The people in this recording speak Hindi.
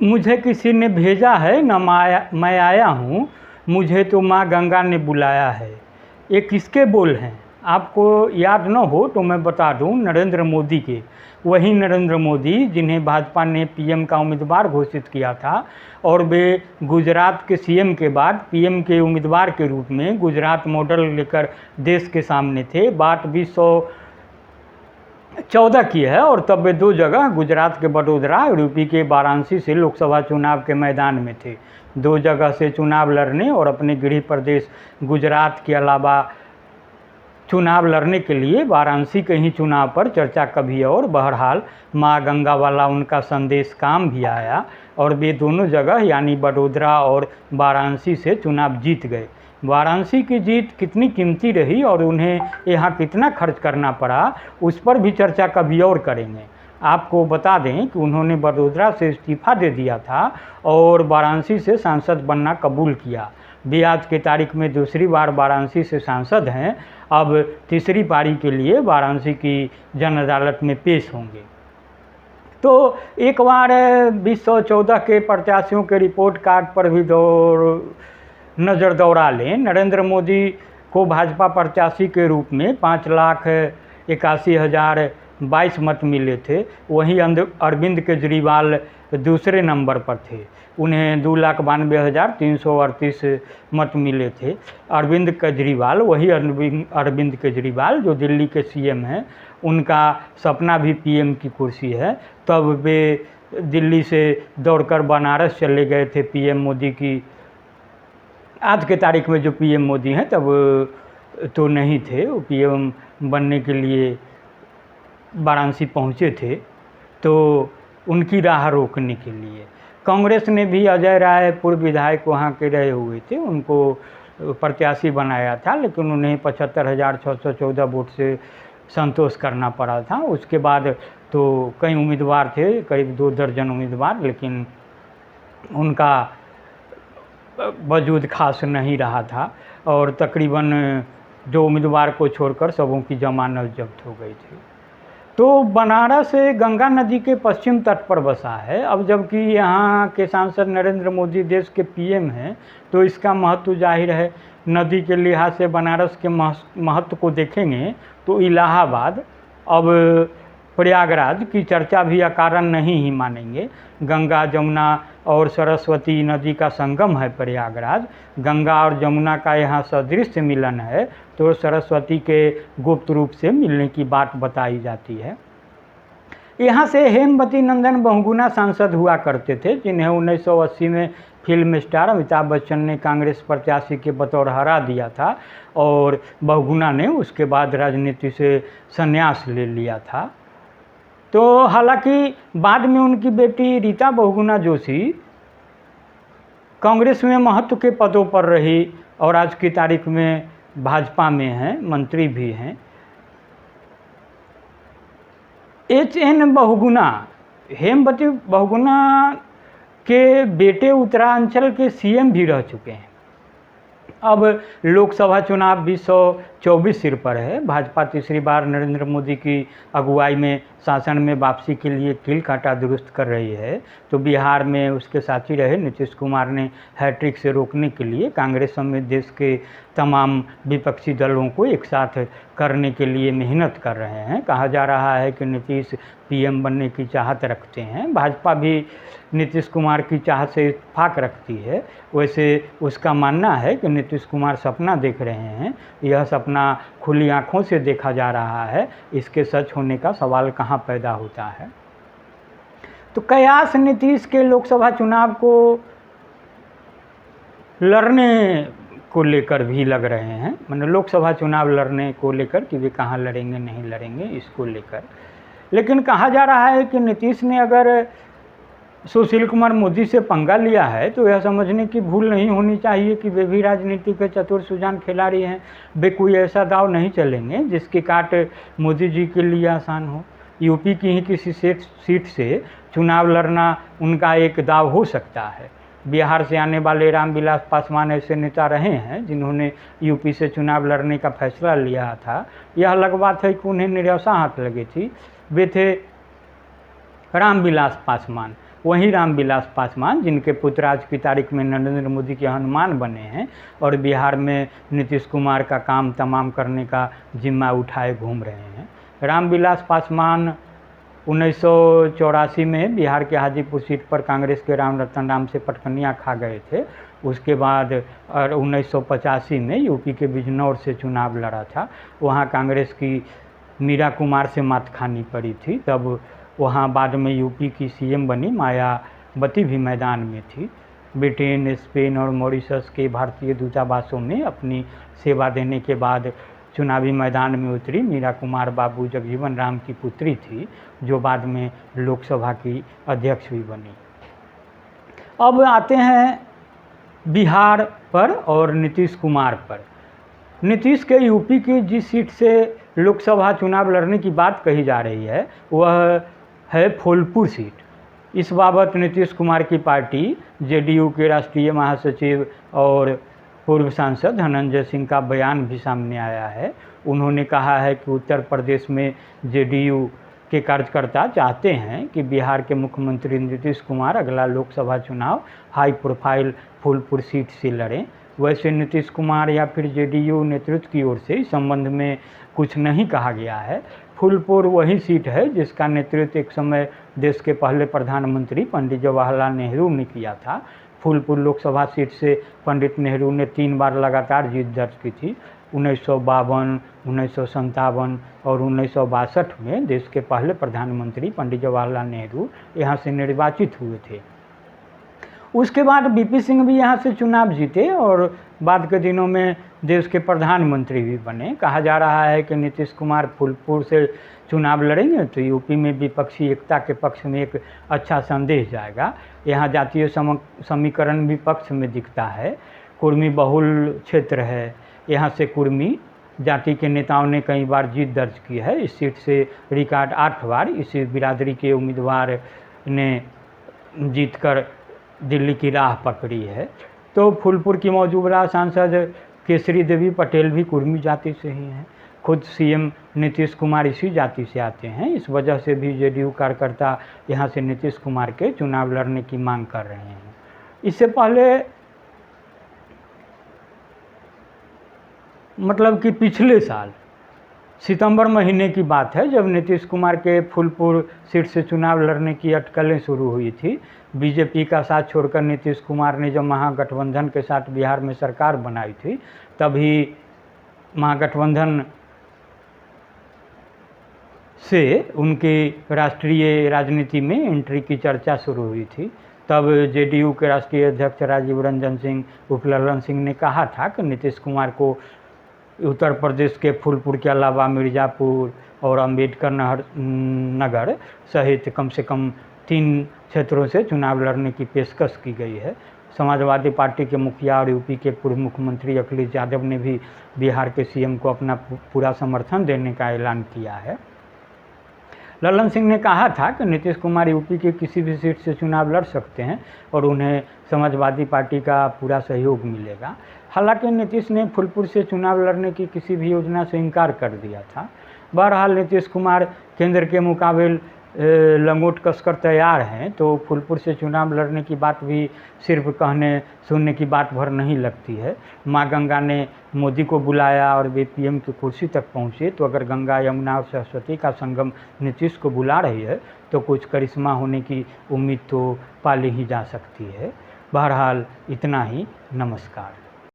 मुझे किसी ने भेजा है न मैं आया हूँ, मुझे तो माँ गंगा ने बुलाया है। ये किसके बोल हैं? आपको याद न हो तो मैं बता दूं, नरेंद्र मोदी के। वही नरेंद्र मोदी जिन्हें भाजपा ने पीएम का उम्मीदवार घोषित किया था और वे गुजरात के सीएम के बाद पीएम के उम्मीदवार के रूप में गुजरात मॉडल लेकर देश के सामने थे। बात 2014 की है और तब वे दो जगह, गुजरात के वडोदरा और यूपी के वाराणसी से लोकसभा चुनाव के मैदान में थे। दो जगह से चुनाव लड़ने और अपने गृह प्रदेश गुजरात के अलावा चुनाव लड़ने के लिए वाराणसी के ही चुनाव पर चर्चा कभी और। बहरहाल माँ गंगा वाला उनका संदेश काम भी आया और वे दोनों जगह यानी वडोदरा और वाराणसी से चुनाव जीत गए। वाराणसी की जीत कितनी कीमती रही और उन्हें यहाँ कितना खर्च करना पड़ा, उस पर भी चर्चा कभी और करेंगे। आपको बता दें कि उन्होंने वडोदरा से इस्तीफा दे दिया था और वाराणसी से सांसद बनना कबूल किया। वे आज की तारीख में दूसरी बार वाराणसी से सांसद हैं। अब तीसरी पारी के लिए वाराणसी की जन अदालत में पेश होंगे। तो एक बार 2014 के प्रत्याशियों के रिपोर्ट कार्ड पर भी नज़र दौड़ा लें। नरेंद्र मोदी को भाजपा प्रत्याशी के रूप में 5,81,022 मत मिले थे। वहीं अरविंद केजरीवाल दूसरे नंबर पर थे, उन्हें 2,92,338 मत मिले थे। अरविंद केजरीवाल, वही अरविंद केजरीवाल जो दिल्ली के सीएम हैं, उनका सपना भी पीएम की कुर्सी है। तब वे दिल्ली से दौड़कर बनारस चले गए थे पीएम मोदी की। आज के तारीख में जो पीएम मोदी हैं तब तो नहीं थे, वो पीएम बनने के लिए वाराणसी पहुँचे थे तो उनकी राह रोकने के लिए कांग्रेस ने भी अजय राय पूर्व विधायक वहाँ के रहे हुए थे, उनको प्रत्याशी बनाया था, लेकिन उन्हें 75,614 वोट से संतोष करना पड़ा था। उसके बाद तो कई उम्मीदवार थे, करीब 2 दर्जन उम्मीदवार, लेकिन उनका वजूद खास नहीं रहा था और तकरीबन 2 उम्मीदवार को छोड़कर सबों की जमानत जब्त हो गई थी। तो बनारस गंगा नदी के पश्चिम तट पर बसा है। अब जबकि यहाँ के सांसद नरेंद्र मोदी देश के पीएम हैं तो इसका महत्व जाहिर है। नदी के लिहाज से बनारस के महत्व को देखेंगे तो इलाहाबाद, अब प्रयागराज की चर्चा भी अकारण नहीं ही मानेंगे। गंगा, जमुना और सरस्वती नदी का संगम है प्रयागराज। गंगा और जमुना का यहाँ सदृश मिलन है तो सरस्वती के गुप्त रूप से मिलने की बात बताई जाती है। यहाँ से हेमवती नंदन बहुगुना सांसद हुआ करते थे, जिन्हें 1980 में फिल्म स्टार अमिताभ बच्चन ने कांग्रेस प्रत्याशी के बतौर हरा दिया था और बहुगुना ने उसके बाद राजनीति से संन्यास ले लिया था। तो हालांकि बाद में उनकी बेटी रीता बहुगुना जोशी कांग्रेस में महत्व के पदों पर रही और आज की तारीख में भाजपा में हैं, मंत्री भी हैं। HN बहुगुना, हेमवती बहुगुना के बेटे उत्तरांचल के सीएम भी रह चुके हैं। अब लोकसभा चुनाव 2024 सिर पर है। भाजपा तीसरी बार नरेंद्र मोदी की अगुवाई में शासन में वापसी के लिए कील कांटा दुरुस्त कर रही है। तो बिहार में उसके साथी रहे नीतीश कुमार ने हैट्रिक से रोकने के लिए कांग्रेस समेत देश के तमाम विपक्षी दलों को एक साथ करने के लिए मेहनत कर रहे हैं। कहा जा रहा है कि नीतीश पीएम बनने की चाहत रखते हैं। भाजपा भी नीतीश कुमार की चाहत से इत्तेफाक रखती है। वैसे उसका मानना है कि नीतीश कुमार सपना देख रहे हैं, यह सपना खुली आंखों से देखा जा रहा है, इसके सच होने का सवाल कहाँ पैदा होता है। तो कयास नीतीश के लोकसभा चुनाव को लड़ने को लेकर भी लग रहे हैं, मतलब लोकसभा चुनाव लड़ने को लेकर कि वे कहाँ लड़ेंगे नहीं लड़ेंगे इसको लेकर। लेकिन कहा जा रहा है कि नीतीश ने अगर सुशील कुमार मोदी से पंगा लिया है तो यह समझने की भूल नहीं होनी चाहिए कि वे भी राजनीति के चतुर सुजान खिलाड़ी हैं। वे कोई ऐसा दाव नहीं चलेंगे जिसकी काट मोदी जी के लिए आसान हो। यूपी की ही किसी सीट से चुनाव लड़ना उनका एक दाव हो सकता है। बिहार से आने वाले रामविलास पासवान ऐसे नेता रहे हैं जिन्होंने यूपी से चुनाव लड़ने का फैसला लिया था। यह अलग बात है कि उन्हें निराशा हाथ लगी थी। वे थे रामविलास पासवान। वहीं रामविलास पासवान, जिनके पुत्र आज की तारीख में नरेंद्र मोदी के हनुमान बने हैं और बिहार में नीतीश कुमार का काम तमाम करने का जिम्मा उठाए घूम रहे हैं। रामविलास पासवान 1984 में बिहार के हाजीपुर सीट पर कांग्रेस के राम रतन राम से पटकनियाँ खा गए थे। उसके बाद 1985 में यूपी के बिजनौर से चुनाव लड़ा था। वहाँ कांग्रेस की मीरा कुमार से मात खानी पड़ी थी। तब वहाँ बाद में यूपी की सीएम बनी मायावती भी मैदान में थी। ब्रिटेन, स्पेन और मॉरिशस के भारतीय दूतावासों में अपनी सेवा देने के बाद चुनावी मैदान में उतरी मीरा कुमार बाबू जगजीवन राम की पुत्री थी, जो बाद में लोकसभा की अध्यक्ष भी बनी। अब आते हैं बिहार पर और नीतीश कुमार पर। नीतीश के यूपी की जिस सीट से लोकसभा चुनाव लड़ने की बात कही जा रही है वह है फूलपुर सीट। इस बाबत नीतीश कुमार की पार्टी जेडीयू के राष्ट्रीय महासचिव और पूर्व सांसद धनंजय सिंह का बयान भी सामने आया है। उन्होंने कहा है कि उत्तर प्रदेश में जेडीयू के कार्यकर्ता चाहते हैं कि बिहार के मुख्यमंत्री नीतीश कुमार अगला लोकसभा चुनाव हाई प्रोफाइल फूलपुर सीट से लड़ें। वैसे नीतीश कुमार या फिर जेडीयू नेतृत्व की ओर से इस संबंध में कुछ नहीं कहा गया है। फूलपुर वही सीट है जिसका नेतृत्व एक समय देश के पहले प्रधानमंत्री पंडित जवाहरलाल नेहरू ने किया था। फूलपुर लोकसभा सीट से पंडित नेहरू ने 3 बार लगातार जीत दर्ज की थी। 1952, 1957 और 1962 में देश के पहले प्रधानमंत्री पंडित जवाहरलाल नेहरू यहाँ से निर्वाचित हुए थे। उसके बाद बीपी सिंह भी यहाँ से चुनाव जीते और बाद के दिनों में देश के प्रधानमंत्री भी बने। कहा जा रहा है कि नीतीश कुमार फूलपुर से चुनाव लड़ेंगे तो यूपी में विपक्षी एकता के पक्ष में एक अच्छा संदेश जाएगा। यहाँ जातीय समीकरण भी पक्ष में दिखता है। कुर्मी बहुल क्षेत्र है, यहाँ से कुर्मी जाति के नेताओं ने कई बार जीत दर्ज की है। इस सीट से रिकॉर्ड 8 बार इसी बिरादरी के उम्मीदवार ने जीतकर दिल्ली की राह पकड़ी है। तो फूलपुर की मौजूदा सांसद केसरी देवी पटेल भी कुर्मी जाति से ही हैं। खुद सीएम नीतीश कुमार इसी जाति से आते हैं। इस वजह से भी जेडीयू कार्यकर्ता यहाँ से नीतीश कुमार के चुनाव लड़ने की मांग कर रहे हैं। इससे पहले मतलब कि पिछले साल सितंबर महीने की बात है जब नीतीश कुमार के फूलपुर सीट से चुनाव लड़ने की अटकलें शुरू हुई थी। बीजेपी का साथ छोड़कर नीतीश कुमार ने जब महागठबंधन के साथ बिहार में सरकार बनाई थी तभी महागठबंधन से उनकी राष्ट्रीय राजनीति में एंट्री की चर्चा शुरू हुई थी। तब जेडीयू के राष्ट्रीय अध्यक्ष राजीव रंजन सिंह उर्फ ललन सिंह ने कहा था कि नीतीश कुमार को उत्तर प्रदेश के फूलपुर के अलावा मिर्ज़ापुर और अम्बेडकर नगर सहित कम से कम 3 क्षेत्रों से चुनाव लड़ने की पेशकश की गई है। समाजवादी पार्टी के मुखिया और यूपी के पूर्व मुख्यमंत्री अखिलेश यादव ने भी बिहार के सीएम को अपना पूरा समर्थन देने का ऐलान किया है। ललन सिंह ने कहा था कि नीतीश कुमार यूपी के किसी भी सीट से चुनाव लड़ सकते हैं और उन्हें समाजवादी पार्टी का पूरा सहयोग मिलेगा। हालांकि नीतीश ने फूलपुर से चुनाव लड़ने की किसी भी योजना से इनकार कर दिया था। बहरहाल नीतीश कुमार केंद्र के मुकाबले लंगोट कसकर तैयार हैं, तो फूलपुर से चुनाव लड़ने की बात भी सिर्फ कहने सुनने की बात भर नहीं लगती है। माँ गंगा ने मोदी को बुलाया और वे पीएम की कुर्सी तक पहुँचे, तो अगर गंगा, यमुना और सरस्वती का संगम नीतीश को बुला रही है तो कुछ करिश्मा होने की उम्मीद तो पाली ही जा सकती है। बहरहाल इतना ही, नमस्कार।